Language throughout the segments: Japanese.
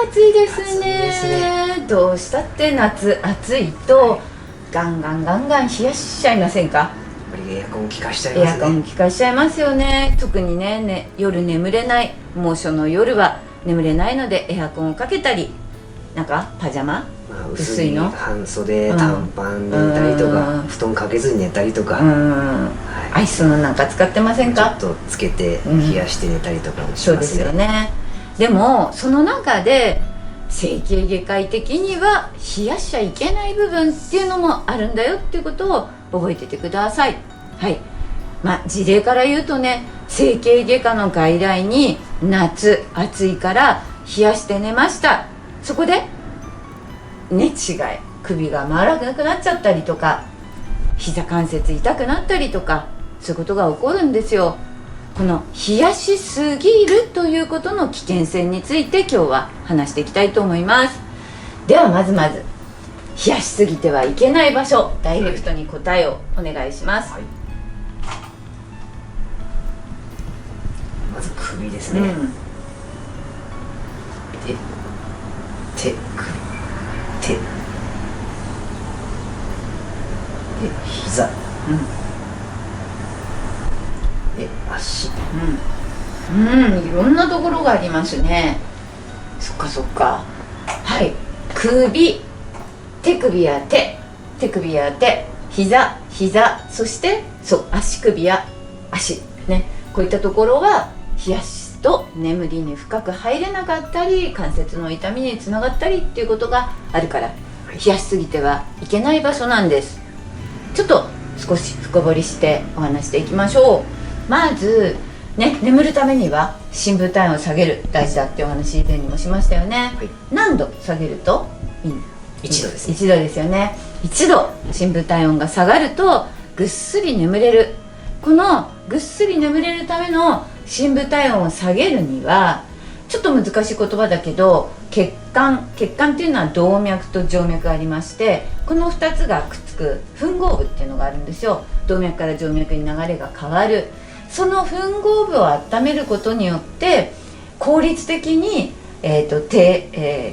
暑いです暑いですね。どうしたって夏暑いとガンガンガンガン冷やしちゃいませんか？やっぱりエアコン効かしちゃいエますね。アコン効かしちゃいますよね。特にね、夜眠れない、猛暑の夜は眠れないのでエアコンをかけたり、なんかパジャマ、まあ、薄い薄いの半袖短パンで寝たりとか、布団かけずに寝たりとか、アイスのなんか使ってませんか？ちょっとつけて冷やして寝たりとかもしそうですますね。よね。でもその中で整形外科医的には冷やしちゃいけない部分っていうのもあるんだよっていうことを覚えててください。はい。事例から言うとね、整形外科の外来に夏暑いから冷やして寝ました。そこで寝違い、首が回らなくなっちゃったりとか、膝関節痛くなったりとか、そういうことが起こるんですよ。この冷やしすぎるということの危険性について今日は話していきたいと思います。ではまず冷やしすぎてはいけない場所、ダイレクトに答えをお願いします。はい、まず首ですね。手膝、足、いろんなところがありますね。そっか。はい。首、手首や手、膝、そして足首や足ね、こういったところは冷やすと眠りに深く入れなかったり、関節の痛みにつながったりっていうことがあるから、冷やしすぎてはいけない場所なんです。ちょっと少し深掘りしてお話していきましょう。まずね、眠るためには深部体温を下げる、大事だってお話以前にもしましたよね。はい、何度下げるといいの？1度ですね。1度ですよね。1度深部体温が下がるとぐっすり眠れる。このぐっすり眠れるための深部体温を下げるには、ちょっと難しい言葉だけど、血管っていうのは動脈と静脈がありまして、この2つがくっつく吻合部っていうのがあるんですよ。動脈から静脈に流れが変わる。その吻合部を温めることによって効率的に、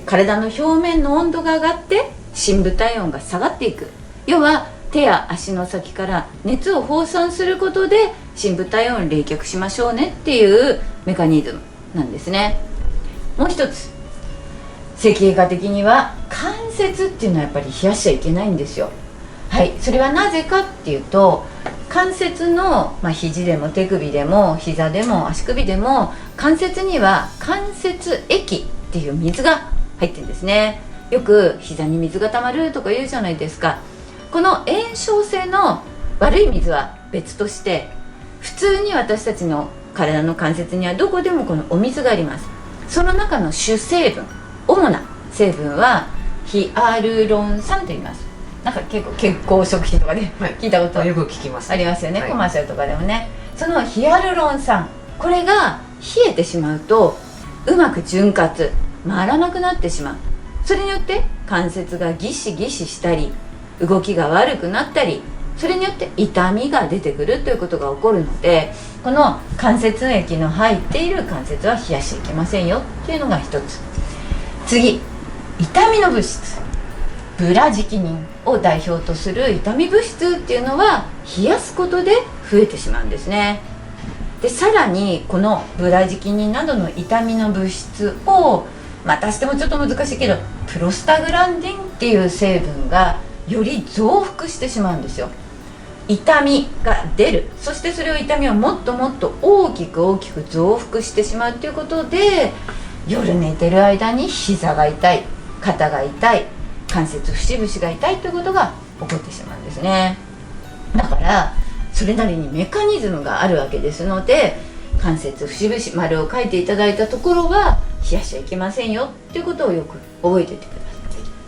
体の表面の温度が上がって深部体温が下がっていく。要は手や足の先から熱を放散することで深部体温を冷却しましょうねっていうメカニズムなんですね。もう一つ、整形外科的には関節っていうのはやっぱり冷やしちゃいけないんですよ。はい。それはなぜかっていうと、関節の、肘でも手首でも膝でも足首でも、関節には関節液っていう水が入ってるんですね。よく膝に水が溜まるとか言うじゃないですか。この炎症性の悪い水は別として、普通に私たちの体の関節にはどこでもこのお水があります。その中の主成分、主な成分はヒアルロン酸と言います。なんか結構健康食品とかで、聞いたことよく聞きます、ありますよね、はい、コマーシャルとかでもね。そのヒアルロン酸、これが冷えてしまうとうまく潤滑回らなくなってしまう。それによって関節がギシギシしたり、動きが悪くなったり、それによって痛みが出てくるということが起こるので、この関節液の入っている関節は冷やしちゃいけませんよっていうのが一つ。次、痛みの物質、ブラジキニンを代表とする痛み物質っていうのは冷やすことで増えてしまうんですね。でさらにこのブラジキニンなどの痛みの物質をまたしてもちょっと難しいけど、プロスタグランディンっていう成分がより増幅してしまうんですよ。痛みが出る、そしてそれを痛みをもっともっと大きく増幅してしまうということで、夜寝てる間に膝が痛い、肩が痛い、関節節々が痛いということが起こってしまうんですね。だからそれなりにメカニズムがあるわけですので、関節節々丸を書いていただいたところは冷やしちゃいけませんよっていうことをよく覚えておいてくだ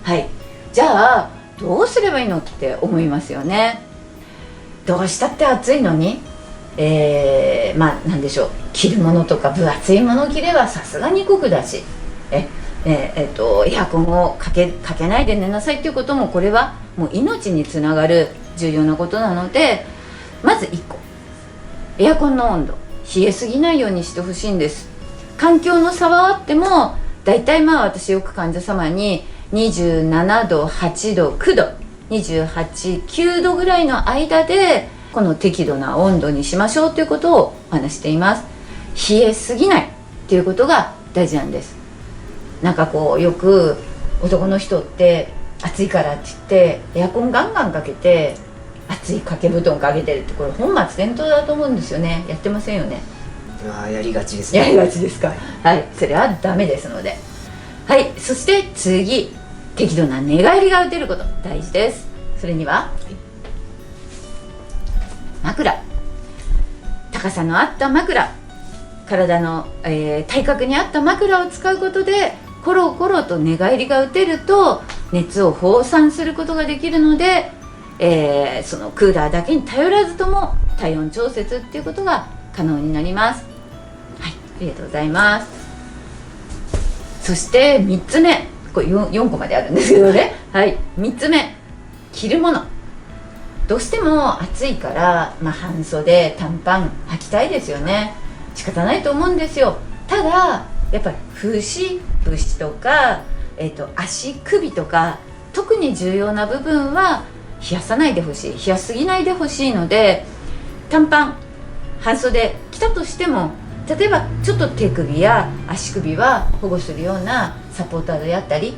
さい。はい。じゃあどうすればいいのって思いますよね。どうしたって暑いのに、なんでしょう、着るものとか分厚いものを着ればさすがに酷だし、エアコンをかけないで寝なさいっていうことも、これはもう命につながる重要なことなので、まず1個、エアコンの温度冷えすぎないようにしてほしいんです。環境の差はあってもだいたい私よく患者様に27度、8度、9度、28、9度ぐらいの間でこの適度な温度にしましょうということをお話しています。冷えすぎないっていうことが大事なんです。なんかよく男の人って暑いからって言ってエアコンガンガンかけて暑い掛け布団かけてるって、これ本末転倒だと思うんですよね。やってませんよね。やりがちですね。やりがちですか。はい、それはダメですので。はい、そして次、適度な寝返りが打てること大事です。それには、枕、高さのあった枕、体の、体格に合った枕を使うことでコロコロと寝返りが打てると熱を放散することができるので、そのクーラーだけに頼らずとも体温調節っていうことが可能になります。はい、ありがとうございます。そして3つ目、これ 4個まであるんですけどね。はい、3つ目、着るもの。どうしても暑いから、半袖短パン履きたいですよね。仕方ないと思うんですよ。ただやっぱり節とか、足首とか特に重要な部分は冷やさないでほしい、冷やすぎないでほしいので、短パン半袖着たとしても、例えばちょっと手首や足首は保護するようなサポーターであったり、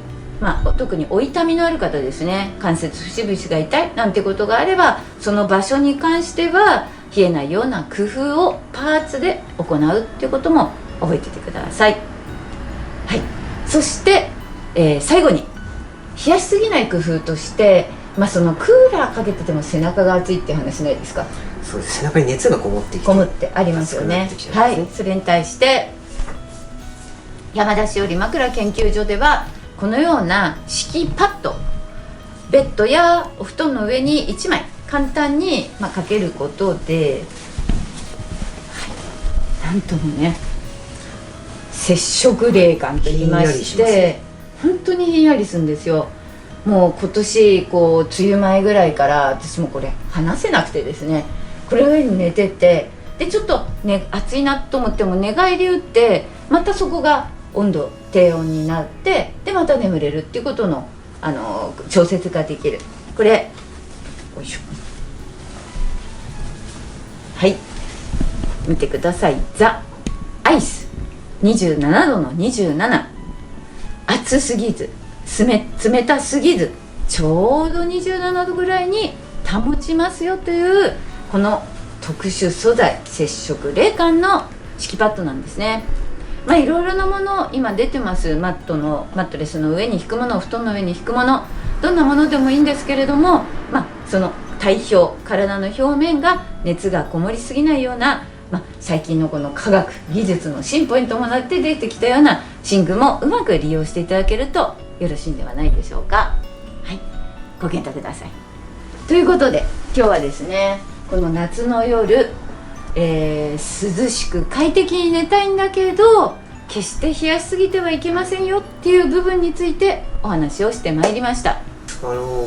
特にお痛みのある方ですね、関節節々が痛いなんてことがあれば、その場所に関しては冷えないような工夫をパーツで行うっていうことも覚えててください。はい、そして、最後に冷やしすぎない工夫として、そのクーラーかけてても背中が暑いっていう話ないですか。そうです。背中に熱がこもってきて、こもってありますよね。はい、それに対して山田しおり枕研究所ではこのような敷きパッド、ベッドやお布団の上に1枚簡単にかけることで、なんともね、接触冷感と言いまして、本当にひんやりするんですよ。もう今年梅雨前ぐらいから私もこれ離せなくてですね、これの上に寝てて、でちょっとね暑いなと思っても寝返り打って、またそこが温度低温になって、でまた眠れるっていうことの、調節ができる。これよいしょ、はい、見てください。ザ・アイス27度の27、暑すぎず冷たすぎず、ちょうど27度ぐらいに保ちますよという、この特殊素材接触冷感の敷きパッドなんですね。いろいろなもの今出てます。マットレスの上に引くもの、布団の上に引くもの、どんなものでもいいんですけれども、その体表、体の表面が熱がこもりすぎないような、最近のこの科学技術の進歩に伴って出てきたような寝具もうまく利用していただけるとよろしいんではないでしょうか。はい、ご検討ください。ということで今日はですね、この夏の夜、涼しく快適に寝たいんだけど決して冷やしすぎてはいけませんよっていう部分についてお話をしてまいりました。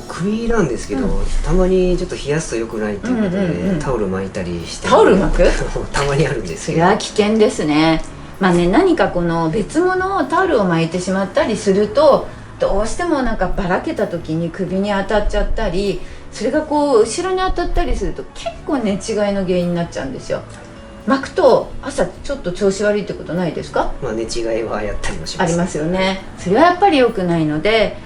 首なんですけど、たまにちょっと冷やすと良くないっていうことで、タオル巻いたりして、タオル巻くたまにあるんですけど、それは危険ですね。何かこの別物をタオルを巻いてしまったりすると、どうしてもばらけた時に首に当たっちゃったり、それが後ろに当たったりすると結構寝違いの原因になっちゃうんですよ。巻くと朝ちょっと調子悪いってことないですか。寝違いはやったりもします、ありますよね。それはやっぱり良くないので、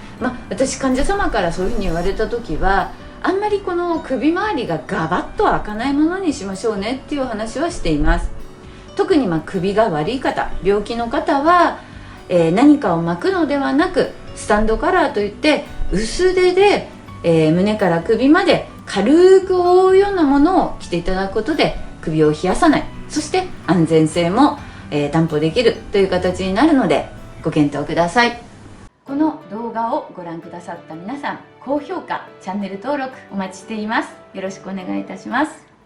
私患者様からそういうふうに言われた時は、あんまりこの首周りがガバッと開かないものにしましょうねっていう話はしています。特に首が悪い方、病気の方は、何かを巻くのではなく、スタンドカラーといって薄手で、胸から首まで軽く覆うようなものを着ていただくことで首を冷やさない、そして安全性も、担保できるという形になるのでご検討ください。この動画をご覧くださった皆さん、高評価、チャンネル登録お待ちしています。よろしくお願いいたします。